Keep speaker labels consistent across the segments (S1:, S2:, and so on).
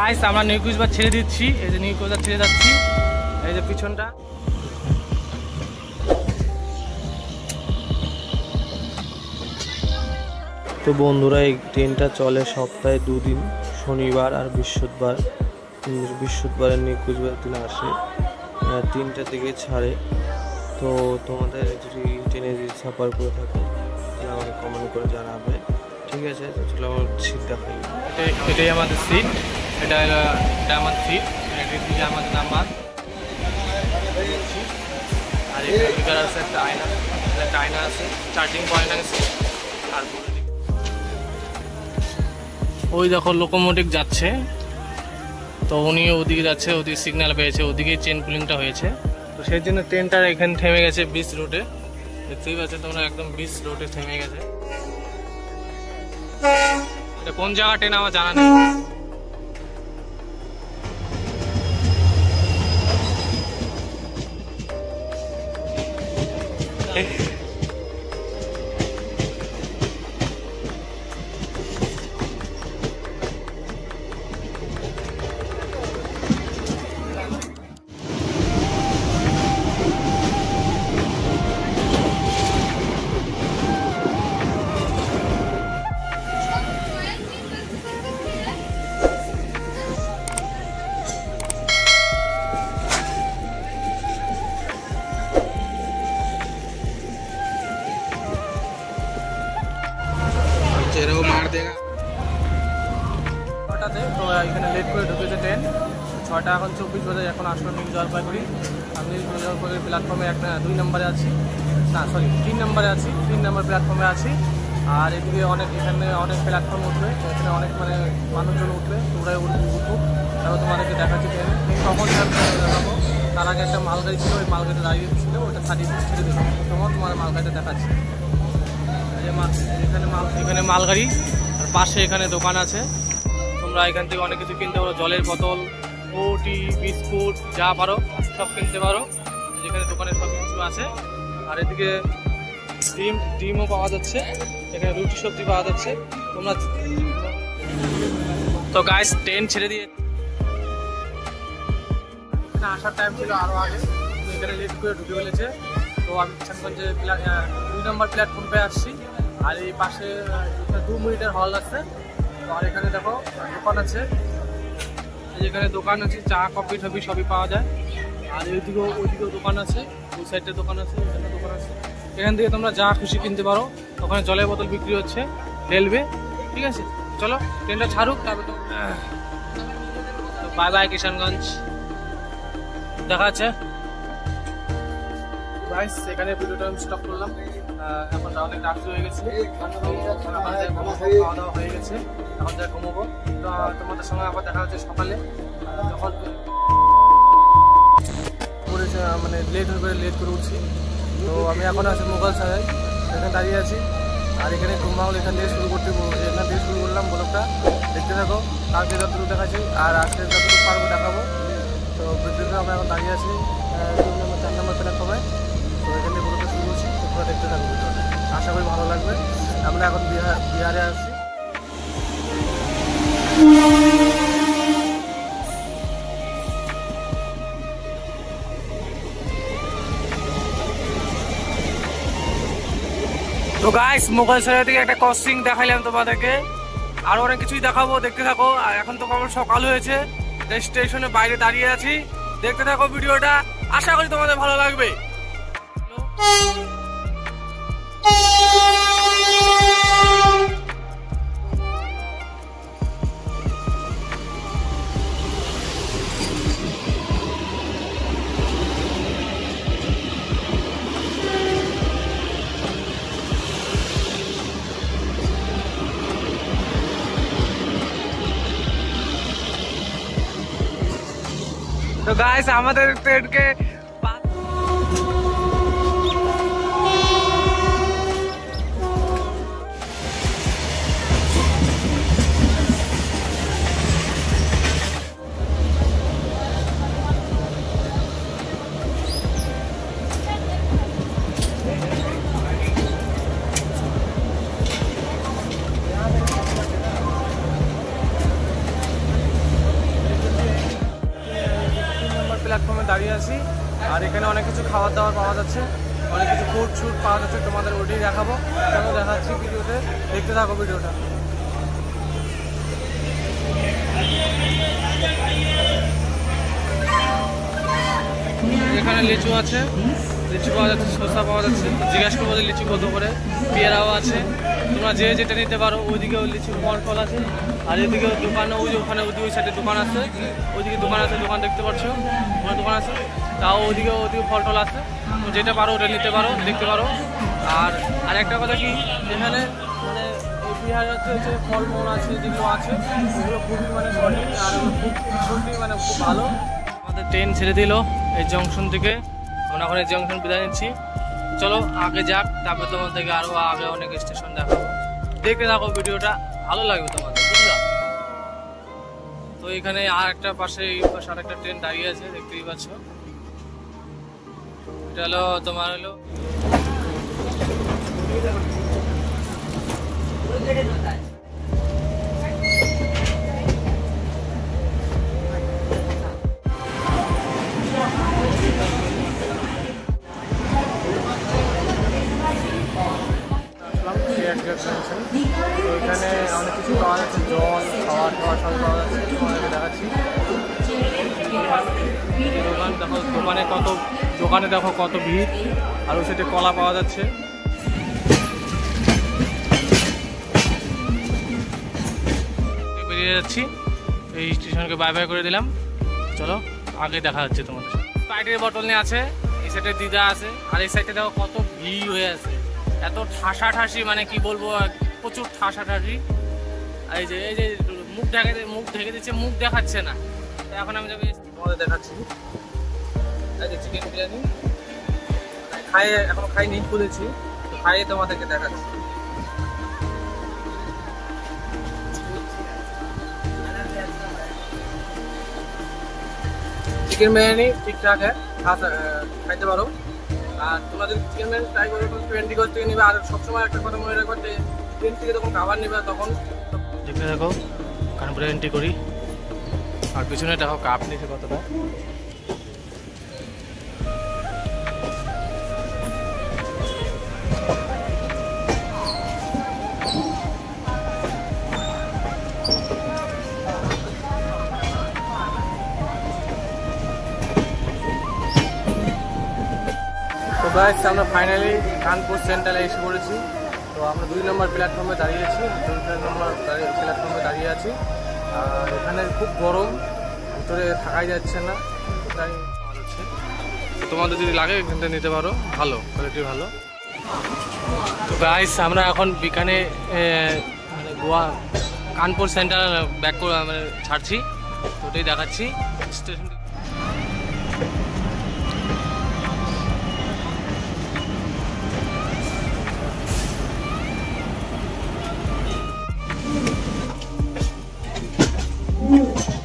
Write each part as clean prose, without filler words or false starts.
S1: Guys আমরা new Cooch Behar ছেড়ে দিচ্ছি, এই যে নিউ কুচবিহার ছেড়ে যাচ্ছি, এই যে পিছনটা।
S2: তো বন্ধুরা এই ট্রেনটা চলে সপ্তাহে 2 দিন, শনিবার আর বৃহস্পতিবার। বৃহস্পতিবারের নিউ কুচবিহার দিন আসে, 3টার দিকে ছাড়ে। তো তোমাদের যদি ট্রেনে যদি সাফার করে থাকো তাহলে আমাকে কমেন্ট করে জানাবে, ঠিক আছে? তো চলো আমার সিট দেখাই।
S1: এটাই আমাদের সিট, এটা আমার সিট, এটা আমাদের নাম্বার। আর এখানে আছে একটা আয়না আছে, চার্জিং পয়েন্ট আছে। আর ওই দেখো লোকোমোটিভ যাচ্ছে, তো উনি ওদিকে যাচ্ছে, ওদিকে সিগন্যাল পেয়েছে, ওদিকে চেন পুলিংটা হয়েছে। তো সেই জন্য ট্রেনটা এখানে থেমে গেছে বিচ রোডে, দেখতেই পাচ্ছ তোমরা, একদম বিচ রোডে থেমে গেছে। এটা কোন জায়গা ট্রেন আমার জানা নেই। মার দেগা ছটাতে, তো এখানে লেট করে ঢুকেছে ট্রেন। 6টা এখন 24 বাজে, এখন আসলো নিউ জলপাইগুড়ি। আমি নিউ জলপাইগুড়ি প্ল্যাটফর্মে 2 নম্বরে আছি, না সরি 3 নম্বরে আছি, 3 নম্বর প্ল্যাটফর্মে আছি। আর এদিকে এখানে অনেক প্ল্যাটফর্ম উঠবে, এখানে অনেক মানুষজন উঠবে, তোমরাই উঠুক, তারপর তোমাদেরকে দেখাচ্ছি ট্রেন কখন দেখাবো। তার আগে একটা মালগাড়ি ছিল, ওই মালগাড়িটা দাঁড়িয়ে ছিল, ওটা ছাড়িয়ে ছেড়ে দিলাম, তোমার মালগাড়িটা দেখাচ্ছি। এখানে মালগাড়ি, আর পাশে এখানে দোকান আছে, তোমরা এখান থেকে অনেক কিছু কিনতে পারো, জলের বোতল, টি, বিস্কুট, যা পারো সব কিনতে পারো, যেখানে দোকানে সব কিছু আছে। আর এদিকে ডিমও পাওয়া যাচ্ছে, এখানে রুটি সবজি পাওয়া যাচ্ছে তোমরা। তো গাইস ট্রেন ছেড়ে দিয়ে এখানে আসার টাইম ছিল আরও আগে, এখানে লেট করে ঢুকে ফেলেছে। তো আমি কিষানগঞ্জে 2 নম্বর প্ল্যাটফর্মে আসছি। আর এই পাশে 2 মিনিটের হল আছে। তো আর এখানে দেখো দোকান আছে, এখানে দোকান আছে, চা কফি টফি সবই পাওয়া যায়। আর ওইদিকেও দোকান আছে, ওই সাইডে দোকান আছে, এখানে দোকান আছে। এখান থেকে তোমরা যা খুশি কিনতে পারো। ওখানে জলের বোতল বিক্রি হচ্ছে, রেলওয়ে, ঠিক আছে? চলো ট্রেনটা ছাড়ুক, তারপরে তো বাই বাই কিষানগঞ্জ, দেখা আছে। গাইস এখানে ভিডিওটা আমি স্টপ করলাম, এখন অনেক রাত্রি হয়ে গেছে, খাওয়া দাওয়া হয়ে গেছে, এখন যা ঘুমোবো। তো তোমাদের সঙ্গে আবার দেখা হচ্ছে সকালে, যখন লেট করে উঠছি। তো আমি এখন আছি মোগল সারাই, এখানে দাঁড়িয়ে আছি। আর এখানে ঘুমাউল, এখান থেকে শুরু করলাম ব্লগটা, দেখতে থাকো। কালকে যতটুকু দেখাচ্ছি আর আজকে যতটুকু পারবো দেখাবো। তো ভিডিওতে আমরা এখন দাঁড়িয়ে আছি 4 নম্বর প্ল্যাটফর্মে। তো এখানে ব্লগটা শুরু করছি, তোমরা দেখতে থাকো ভিডিওটা, আশা করি ভালো লাগবে। আমরা এখন বিহারে আসছি। তো গাইস মোগলসরাই থেকে একটা ক্রসিং দেখাইলাম তোমাদেরকে, আরো অনেক কিছুই দেখাবো, দেখতে থাকো। আর এখন তো কেবল সকাল হয়েছে, স্টেশনের বাইরে দাঁড়িয়ে আছি, দেখতে থাকো ভিডিওটা, আশা করি তোমাদের ভালো লাগবে। তো গাইস আমাদের ট্রেনকে এখানে অনেক কিছু খাবার দাবার পাওয়া যাচ্ছে, অনেক কিছু ফুড শুট পাওয়া যাচ্ছে, তোমাদের ওটাই দেখাবো। চলো দেখাচ্ছি ভিডিওতে, দেখতে থাকো ভিডিওটা। এখানে লিচু আছে, লিচু পাওয়া যাচ্ছে, শসা পাওয়া যাচ্ছে। জিজ্ঞাসা করবো যে লিচু কত করে, পেয়ারাও আছে, তোমরা যে যেটা নিতে পারো। ওইদিকেও লিচু ফল আছে, আর এদিকেও দোকানে ওই যে ওখানে ওই সাইডে দোকান আছে, ওইদিকে দোকান আছে, দোকান দেখতে পাচ্ছ ওখানে দোকান আছে, তাও ওইদিকে ফল টল আছে। তো যেটা পারো ওটা নিতে পারো, দেখতে পারো। আর একটা কথা কি, এখানে মানে এই বিহার হচ্ছে ফলমূল আছে, যেগুলো আছে ওগুলো খুবই মানে সঠিক, আর খুব সঠিক, মানে খুব ভালো। আমাদের ট্রেন ছেড়ে দিল এই জংশন থেকে, আমরা এখন এই জংশন বিদায় নিচ্ছি। চলো আগে যাক, তারপরে তোমাদেরকে আরও আগে অনেক স্টেশন দেখাবো, দেখতে থাকো ভিডিওটা, ভালো লাগবে তোমাদের, বুঝলা? তো এখানে আর একটা পাশে আর একটা ট্রেন দাঁড়িয়ে আছে, দেখতেই পাচ্ছ। এটা হলো তোমার হলো তো এখানে অনেক কিছু পাওয়া যাচ্ছে, জল, খাওয়ার টাওয়ার সব পাওয়া যাচ্ছে, তোমাদেরকে দেখাচ্ছি। দোকান দেখো, দোকানে দেখো কত ভিড়, আর ওই সাইডে কলা পাওয়া যাচ্ছে। বেরিয়ে যাচ্ছি, এই স্টেশনকে বাই বাই করে দিলাম। চলো আগে দেখা যাচ্ছে তোমাদের। স্প্রাইটের বোতল নিয়ে আছে, এই সাইডে দিদা আছে, আর এই সাইডে দেখো কত ভিড় হয়ে আছে, এত ঠাসাঠাসি, মানে কি বলবো, প্রচুর ঠাসাঠাসি। এই যে মুখ ঢেকে দিচ্ছে, মুখ দেখাচ্ছে না। এখন আমি যাবো তোমাদের দেখাচ্ছি। এই যে চিকেন বিরিয়ানি এখনো খাইনি, খুলেছি, তো খাইয়ে তোমাদেরকে দেখাচ্ছি। চিকেন বিরিয়ানি ঠিকঠাক খাইতে পারো। আর তোমরা যদি চিকেন বিরিয়ানি ট্রাই করো, 20 গজ থেকে নেবে। আর সবসময় একটা কথা মনে রাখবে, ট্রেন থেকে যখন খাবার নেবে তখন দেখতে দেখো কানপুরে এন্ট্রি করি। আর পিছনে দেখো কাপ নিচে কতটা। তো গাইস, আমরা ফাইনালি কানপুর সেন্ট্রালে এসে পড়েছি। তো আমরা 2 নম্বর প্ল্যাটফর্মে দাঁড়িয়েছি, 2 নম্বর প্ল্যাটফর্মে দাঁড়িয়ে আছি। আর এখানে খুব গরম, ভিতরে থাকাই যাচ্ছে না, তাই হচ্ছে। তোমাদের যদি লাগে এখানটা নিতে পারো, ভালো কোয়ালিটি ভালো। তো গাইস, আমরা এখন বিকানে মানে গোয়া কানপুর সেন্ট্রাল ব্যাক করে মানে ছাড়ছি, তো ওটাই দেখাচ্ছি স্টেশন।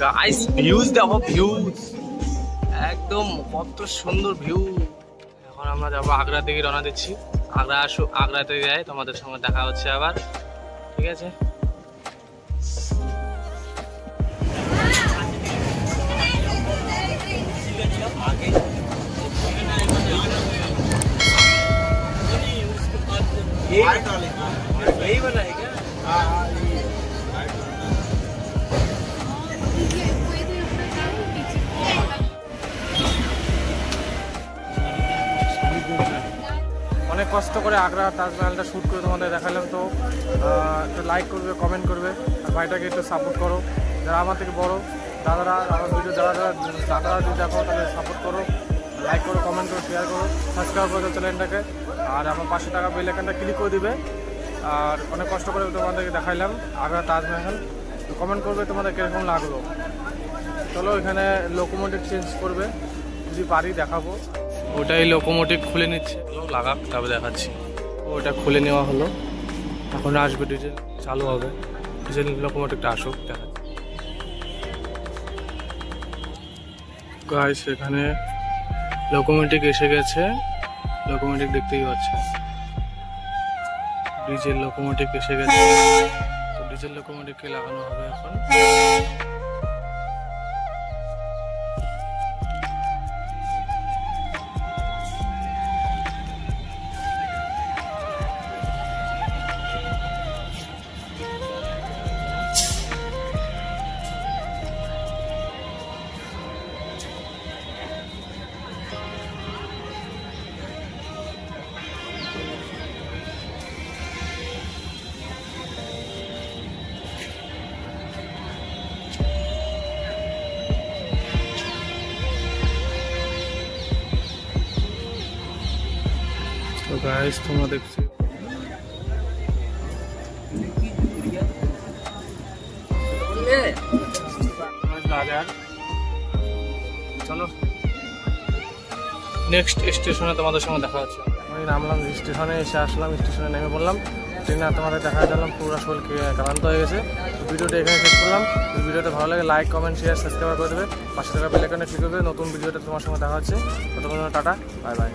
S1: গাইস ভিউজ দেখো, ভিউজ একদম কত সুন্দর ভিউ। এখন আমরা যাবো আগ্রা দিকে, রওনা দিচ্ছি। আগ্রাতে যাই, তোমাদের সঙ্গে দেখা হচ্ছে আবার, ঠিক আছে? यही वाला है क्या? অনেক কষ্ট করে আগ্রা তাজমহলটা শ্যুট করে তোমাদের দেখালাম। তো একটু লাইক করবে, কমেন্ট করবে, আর ভাইটাকে একটু সাপোর্ট করো। যারা আমার থেকে বড় দাদারা, আমার ভিডিও দাদারা যদি দেখো তাহলে সাপোর্ট করো, লাইক করো, কমেন্ট করো, শেয়ার করো, সাবস্ক্রাইব করো চ্যানেলটাকে, আর আমার পাশে টাকা বেল আইকনটা ক্লিক করে দিবে। আর অনেক কষ্ট করে তোমাদেরকে দেখাইলাম আগ্রা তাজমহল। তো কমেন্ট করবে তোমাদের কীরকম লাগলো। চলো, এখানে লোকোমোটিভ চেঞ্জ করবে, যদি পারি দেখাবো। ওটাই লোকোমোটিভ খুলে নিচ্ছে, লাগাক তবে দেখাচ্ছি। ওটা খুলে নেওয়া হলো, এখন আসবে ডিজেল, চালু হবে। ডিজেল লোকোমোটিভটা আসুক, দেখাচ্ছি। গাইস, এখানে লোকোমোটিভ এসে গেছে, লোকোমোটিভ দেখতেই পাচ্ছেন। ডিজেল লোকোমোটিভ এসে গেছে, তো ডিজেল লোকোমোটিভকে লাগানো হবে এখন। তো গাইস তোমরা দেখছি বাজার, চলো নেক্সট স্টেশনে তোমাদের সঙ্গে দেখা হচ্ছে। আমি নামলাম স্টেশনে, এসে আসলাম, স্টেশনে নেমে পড়লাম। ট্রেনে তোমাদের দেখা দিলাম, পুরো শরীর ক্লান্ত হয়ে গেছে। তো ভিডিওটা এখানে শেষ করলাম। যদি ভিডিওটা ভালো লাগে লাইক কমেন্ট শেয়ার সাবস্ক্রাইব করে দেবে, পাশে থাকা বেল আইকনে ক্লিক করবে। নতুন ভিডিওটা তোমার সঙ্গে দেখা হচ্ছে। ততক্ষণ টাটা, বাই বাই।